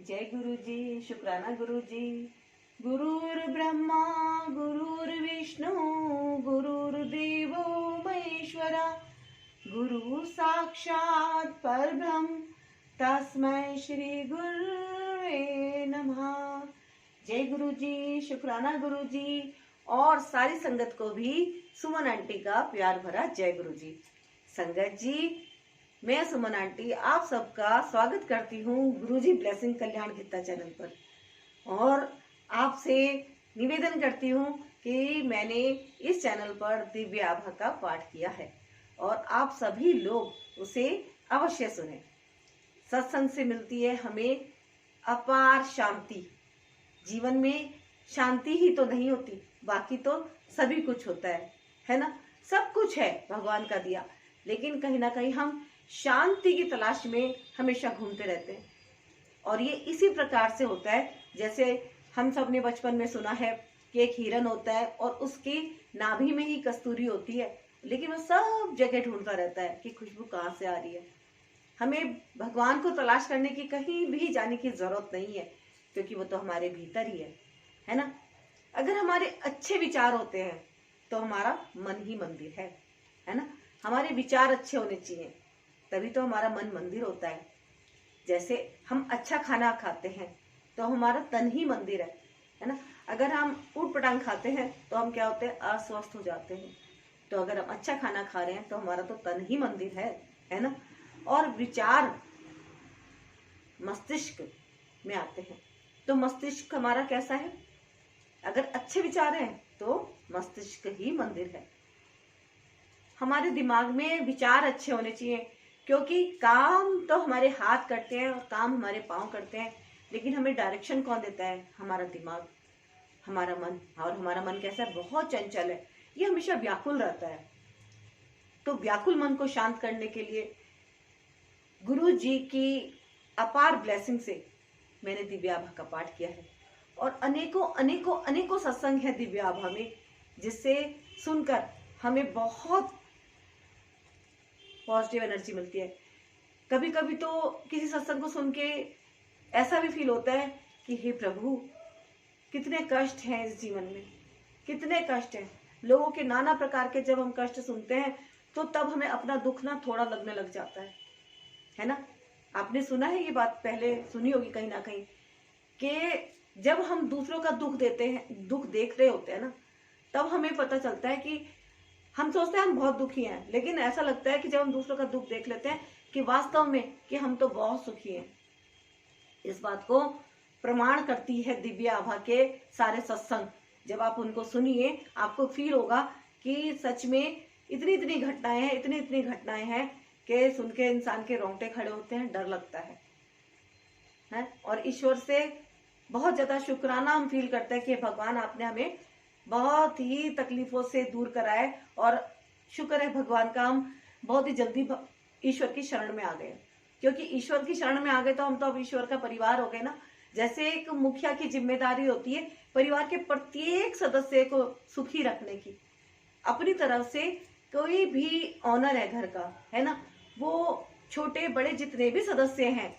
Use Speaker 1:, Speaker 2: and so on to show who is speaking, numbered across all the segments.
Speaker 1: जय गुरु जी। शुक्राना गुरु जी। गुरुर् ब्रह्मा गुरुर्विष्णु गुरुर्देवो महेश्वरा गुरु साक्षात परब्रह्म तस्मै श्री गुरुवे नमः। जय गुरु जी। शुक्राना गुरु जी और सारी संगत को भी सुमन आंटी का प्यार भरा जय गुरु जी। संगत जी, मैं सुमन आंटी आप सबका स्वागत करती हूँ गुरुजी ब्लेसिंग कल्याण गीता चैनल पर और आपसे निवेदन करती हूँ कि मैंने इस चैनल पर दिव्य आभा का पाठ किया है और आप सभी लोग उसे अवश्य सुने। सत्संग से मिलती है हमें अपार शांति। जीवन में शांति ही तो नहीं होती, बाकी तो सभी कुछ होता है ना। सब कुछ है भगवान का दिया, लेकिन कहीं ना कहीं हम शांति की तलाश में हमेशा घूमते रहते हैं। और ये इसी प्रकार से होता है जैसे हम सब ने बचपन में सुना है कि एक हिरन होता है और उसकी नाभि में ही कस्तूरी होती है, लेकिन वो सब जगह ढूंढता रहता है कि खुशबू कहाँ से आ रही है। हमें भगवान को तलाश करने की कहीं भी जाने की जरूरत नहीं है, क्योंकि वो तो हमारे भीतर ही है ना। अगर हमारे अच्छे विचार होते हैं तो हमारा मन ही मंदिर है ना। हमारे विचार अच्छे होने चाहिए, तभी तो हमारा मन मंदिर होता है। जैसे हम अच्छा खाना खाते हैं तो हमारा तन ही मंदिर है ना। अगर हम ऊट पटांग खाते हैं तो हम क्या होते हैं, अस्वस्थ हो जाते हैं। तो अगर हम अच्छा खाना खा रहे हैं तो हमारा तो तन ही मंदिर है ना। और विचार मस्तिष्क में आते हैं, तो मस्तिष्क हमारा कैसा है? अगर अच्छे विचार हैं तो मस्तिष्क ही मंदिर है। हमारे दिमाग में विचार अच्छे होने चाहिए, क्योंकि काम तो हमारे हाथ करते हैं और काम हमारे पांव करते हैं, लेकिन हमें डायरेक्शन कौन देता है? हमारा दिमाग, हमारा मन। और हमारा मन कैसा है? बहुत चंचल है, ये हमेशा व्याकुल रहता है। तो व्याकुल मन को शांत करने के लिए गुरु जी की अपार ब्लेसिंग से मैंने दिव्य आभा का पाठ किया है और अनेकों अनेकों अनेकों सत्संग है दिव्य आभा में, जिससे सुनकर हमें बहुत पॉजिटिव एनर्जी मिलती है। कभी कभी तो किसी सत्संग को सुन के ऐसा भी फील होता है कि हे प्रभु, कितने कष्ट हैं इस जीवन में, कितने कष्ट हैं। लोगों के नाना प्रकार के जब हम कष्ट सुनते हैं तो तब हमें अपना दुख ना थोड़ा लगने लग जाता है ना। आपने सुना है ये बात, पहले सुनी होगी कहीं ना कहीं, कि जब हम दूसरों का दुख देते हैं, दुख देख रहे होते हैं ना, तब हमें पता चलता है कि हम सोचते हैं हम बहुत दुखी हैं, लेकिन ऐसा लगता है कि जब हम दूसरों का दुख देख लेते हैं कि वास्तव में कि हम तो बहुत सुखी हैं। इस बात को प्रमाण करती है दिव्य आभा के सारे सत्संग। जब आप उनको सुनिए आपको फील होगा कि सच में इतनी इतनी घटनाएं हैं, इतनी इतनी घटनाएं हैं कि सुन के इंसान के रोंगटे खड़े होते हैं, डर लगता है। और ईश्वर से बहुत ज्यादा शुक्राना हम फील करते हैं कि भगवान आपने हमें बहुत ही तकलीफों से दूर कराए और शुक्र है भगवान का, हम बहुत ही जल्दी ईश्वर की शरण में आ गए। क्योंकि ईश्वर की शरण में आ गए तो हम तो अब ईश्वर का परिवार हो गए ना। जैसे एक मुखिया की जिम्मेदारी होती है परिवार के प्रत्येक सदस्य को सुखी रखने की, अपनी तरफ से कोई भी ऑनर है घर का, है ना, वो छोटे बड़े जितने भी सदस्य हैं,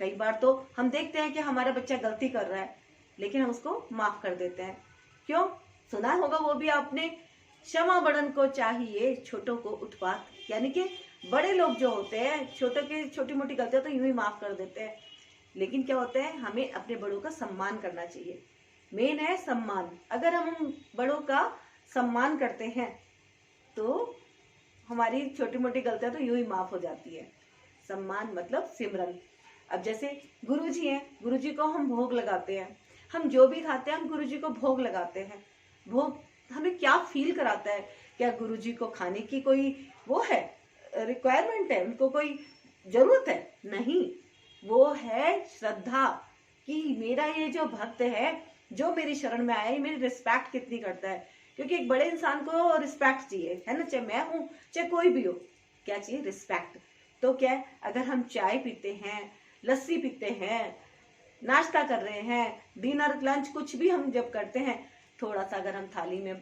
Speaker 1: कई बार तो हम देखते हैं कि हमारा बच्चा गलती कर रहा है लेकिन हम उसको माफ कर देते हैं। क्यों? सुना होगा वो भी आपने, क्षमा बड़न को चाहिए छोटों को उत्पात। यानी कि बड़े लोग जो होते हैं छोटों की छोटी मोटी गलतियां तो यूं ही माफ कर देते हैं, लेकिन क्या होता है, हमें अपने बड़ों का सम्मान करना चाहिए। मेन है सम्मान। अगर हम बड़ों का सम्मान करते हैं तो हमारी छोटी मोटी गलतियां तो यूं ही माफ हो जाती है। सम्मान मतलब सिमरन। अब जैसे गुरु जी हैं, गुरु जी को हम भोग लगाते हैं, हम जो भी खाते हैं हम गुरु जी को भोग लगाते हैं। भोग हमें क्या फील कराता है? क्या गुरु जी को खाने की कोई वो है, रिक्वायरमेंट है, उनको कोई जरूरत है? नहीं, वो है श्रद्धा कि मेरा ये जो भक्त है जो मेरी शरण में आया है मेरी रिस्पेक्ट कितनी करता है। क्योंकि एक बड़े इंसान को रिस्पेक्ट चाहिए, है ना, चाहे मैं हूं चाहे कोई भी हो, क्या चाहिए? रिस्पेक्ट। तो क्या है, अगर हम चाय पीते हैं, लस्सी पीते हैं, नाश्ता कर रहे हैं, डिनर लंच कुछ भी हम जब करते हैं, थोड़ा सा अगर हम थाली में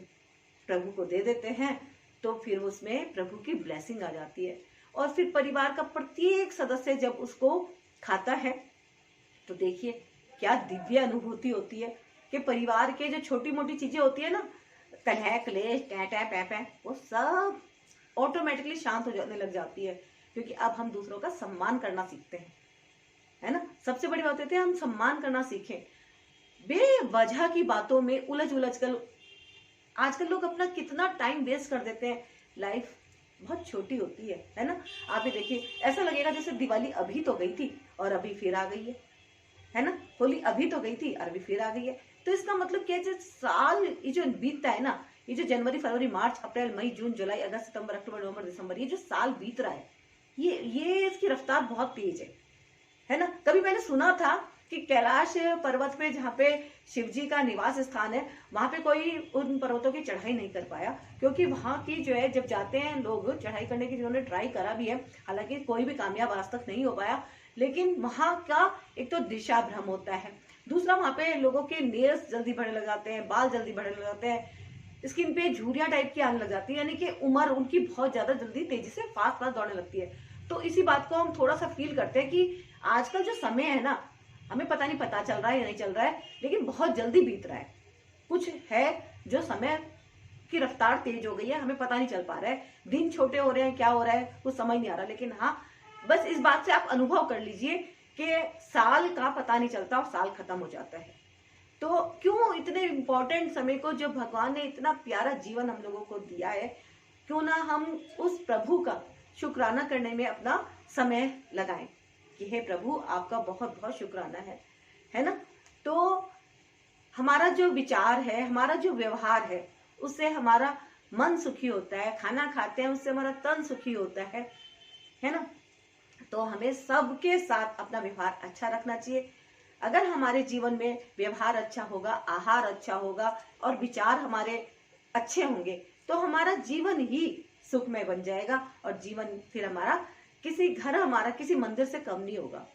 Speaker 1: प्रभु को दे देते हैं तो फिर उसमें प्रभु की ब्लेसिंग आ जाती है। और फिर परिवार का प्रत्येक सदस्य जब उसको खाता है तो देखिए क्या दिव्य अनुभूति होती है कि परिवार के जो छोटी मोटी चीजें होती है ना, कलह क्लेश टै टै पै पै, वो सब ऑटोमेटिकली शांत हो जाने लग जाती है, क्योंकि अब हम दूसरों का सम्मान करना सीखते हैं, है ना। सबसे बड़ी बात होती है हम सम्मान करना सीखें। बेवजह की बातों में उलझ उलझ कर आजकल लोग अपना कितना टाइम वेस्ट कर देते हैं। लाइफ बहुत छोटी होती है ना। आप ये देखिए, ऐसा लगेगा जैसे दिवाली अभी तो गई थी और अभी फिर आ गई है ना। होली अभी तो गई थी और अभी फिर आ गई है। तो इसका मतलब क्या है, जो साल ये जो बीतता है ना, ये जो जनवरी फरवरी मार्च अप्रैल मई जून जुलाई अगस्त सितंबर अक्टूबर नवंबर दिसंबर, ये जो साल बीत रहा है, ये इसकी रफ्तार बहुत तेज है ना। कभी मैंने सुना था कि कैलाश पर्वत पे, जहाँ पे शिव जी का निवास स्थान है, वहां पे कोई उन पर्वतों की चढ़ाई नहीं कर पाया, क्योंकि वहां की जो है, जब जाते हैं लोग चढ़ाई करने की, जिन्होंने ट्राई करा भी है, हालांकि कोई भी कामयाब आज तक नहीं हो पाया, लेकिन वहां का एक तो दिशा भ्रम होता है, दूसरा वहां पे लोगों के नेल्स जल्दी बढ़ने लग जाते हैं, बाल जल्दी बढ़ने लग जाते हैं, स्किन पे झुर्रियां टाइप की आने लग जाती है, यानी कि उम्र उनकी बहुत ज्यादा जल्दी तेजी से फास्ट फास्ट दौड़ने लगती है। तो इसी बात को हम थोड़ा सा फील करते हैं कि आजकल जो समय है ना, हमें पता नहीं पता चल रहा है या नहीं चल रहा है, लेकिन बहुत जल्दी बीत रहा है। कुछ है जो समय की रफ्तार तेज हो गई है, हमें पता नहीं चल पा रहा है, दिन छोटे हो रहे हैं, क्या हो रहा है कुछ समझ नहीं आ रहा। लेकिन हाँ, बस इस बात से आप अनुभव कर लीजिए कि साल का पता नहीं चलता और साल खत्म हो जाता है। तो क्यों इतने इंपॉर्टेंट समय को, जो भगवान ने इतना प्यारा जीवन हम लोगों को दिया है, क्यों ना हम उस प्रभु का शुक्राना करने में अपना समय लगाएं कि हे प्रभु, आपका बहुत बहुत शुक्राना है ना। तो हमारा जो विचार है, हमारा जो व्यवहार है, उससे हमारा मन सुखी होता है, खाना खाते हैं उससे हमारा तन सुखी होता है ना। तो हमें सबके साथ अपना व्यवहार अच्छा रखना चाहिए। अगर हमारे जीवन में व्यवहार अच्छा होगा, आहार अच्छा होगा और विचार हमारे अच्छे होंगे, तो हमारा जीवन ही सुखमय बन जाएगा और जीवन फिर हमारा हमारा किसी मंदिर से कम नहीं होगा।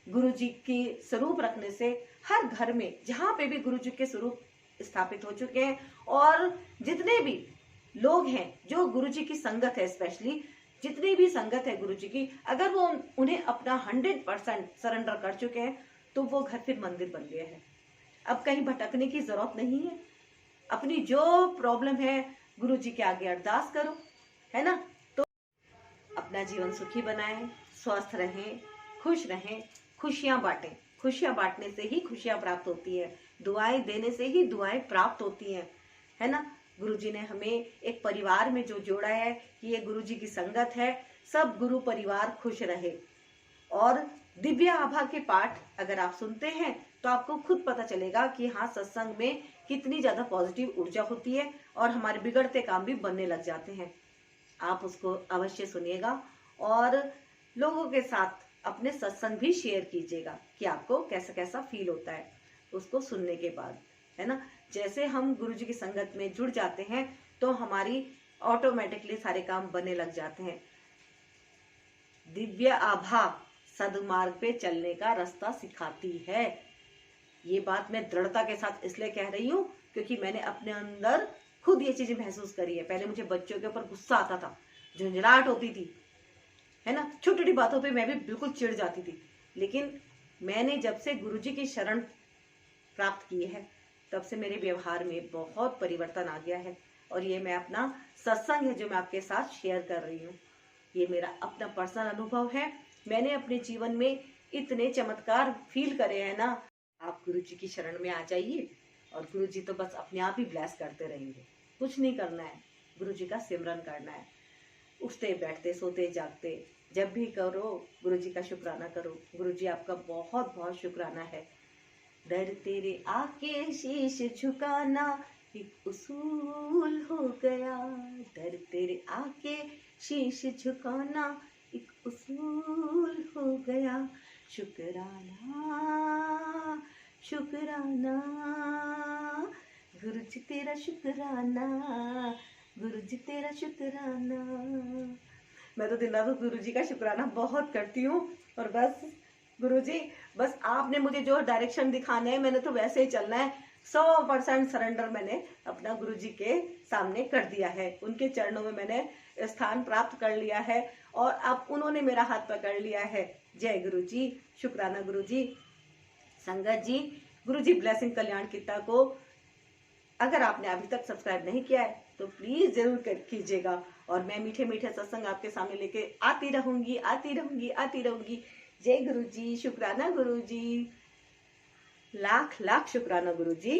Speaker 1: गुरु जी की स्वरूप रखने से हर घर में, जहां पे भी गुरु जी के स्वरूप स्थापित हो चुके हैं, और जितने भी लोग हैं जो गुरु जी की संगत है, स्पेशली जितनी भी संगत है गुरु जी की, अगर वो उन्हें अपना 100% सरेंडर कर चुके हैं, तो वो घर फिर मंदिर बन गया है। अब कहीं भटकने की जरूरत नहीं है। अपनी जो प्रॉब्लम है गुरु जी के आगे अरदास करो, है ना। तो अपना जीवन सुखी बनाएं, स्वस्थ रहें, खुश रहें, खुशियां बांटें। खुशियां बांटने से ही खुशियां प्राप्त होती है, दुआएं देने से ही दुआएं प्राप्त होती हैं, है ना। गुरु जी ने हमें एक परिवार में जो जोड़ा है कि ये गुरु जी की संगत है, सब गुरु परिवार खुश रहे। और दिव्य आभा के पाठ अगर आप सुनते हैं तो आपको खुद पता चलेगा कि हाँ, सत्संग में कितनी ज्यादा पॉजिटिव ऊर्जा होती है और हमारे बिगड़ते काम भी बनने लग जाते हैं। आप उसको अवश्य सुनिएगा और लोगों के साथ अपने सत्संग भी शेयर कीजिएगा कि आपको कैसा कैसा फील होता है उसको सुनने के बाद, है ना। जैसे हम गुरु जी की संगत में जुड़ जाते हैं तो हमारी ऑटोमेटिकली सारे काम बनने लग जाते हैं। दिव्य आभा सदमार्ग पे चलने का रास्ता सिखाती है। ये बात मैं दृढ़ता के साथ इसलिए कह रही हूँ क्योंकि मैंने अपने अंदर खुद ये चीजें महसूस करी है। पहले मुझे बच्चों के ऊपर गुस्सा आता था, झंझलाहट होती थी, है ना, छोटी छोटी बातों पे मैं भी बिल्कुल चिढ़ जाती थी। लेकिन मैंने जब से गुरुजी की शरण प्राप्त की है, तब से मेरे व्यवहार में बहुत परिवर्तन आ गया है। और ये मैं अपना सत्संग है जो मैं आपके साथ शेयर कर रही हूँ, ये मेरा अपना पर्सनल अनुभव है। मैंने अपने जीवन में इतने चमत्कार फील करे हैं ना। आप गुरुजी की शरण में आ जाइए और गुरुजी तो बस अपने आप ही ब्लेस करते रहेंगे। कुछ नहीं करना है, गुरुजी का सिमरन करना है। उठते बैठते सोते जागते जब भी करो गुरुजी का शुक्राना करो। गुरुजी आपका बहुत बहुत शुक्राना है। दर तेरे आके शीश झुकाना एक उसूल हो गया, दर तेरे आके शीश झुकाना एक उसूल हो गया। शुक्राना शुक्राना गुरुजी तेरा शुक्राना, गुरुजी तेरा शुक्राना। मैं तो दिन रात गुरुजी का शुक्राना बहुत करती हूँ। और बस गुरुजी, बस आपने मुझे जो डायरेक्शन दिखाने हैं मैंने तो वैसे ही चलना है। 100% सरेंडर मैंने अपना गुरुजी के सामने कर दिया है। उनके चरणों में मैंने स्थान प्राप्त कर लिया है और अब उन्होंने मेरा हाथ पकड़ लिया है। जय गुरु जी, शुक्राना गुरु जी। संगत जी, गुरु जी ब्लेसिंग कल्याण कीता को अगर आपने अभी तक सब्सक्राइब नहीं किया है तो प्लीज जरूर कीजिएगा। और मैं मीठे मीठे सत्संग आपके सामने लेके आती रहूंगी, आती रहूंगी, आती रहूंगी। जय गुरु जी, शुक्राना गुरु जी, लाख लाख शुक्राना गुरु जी।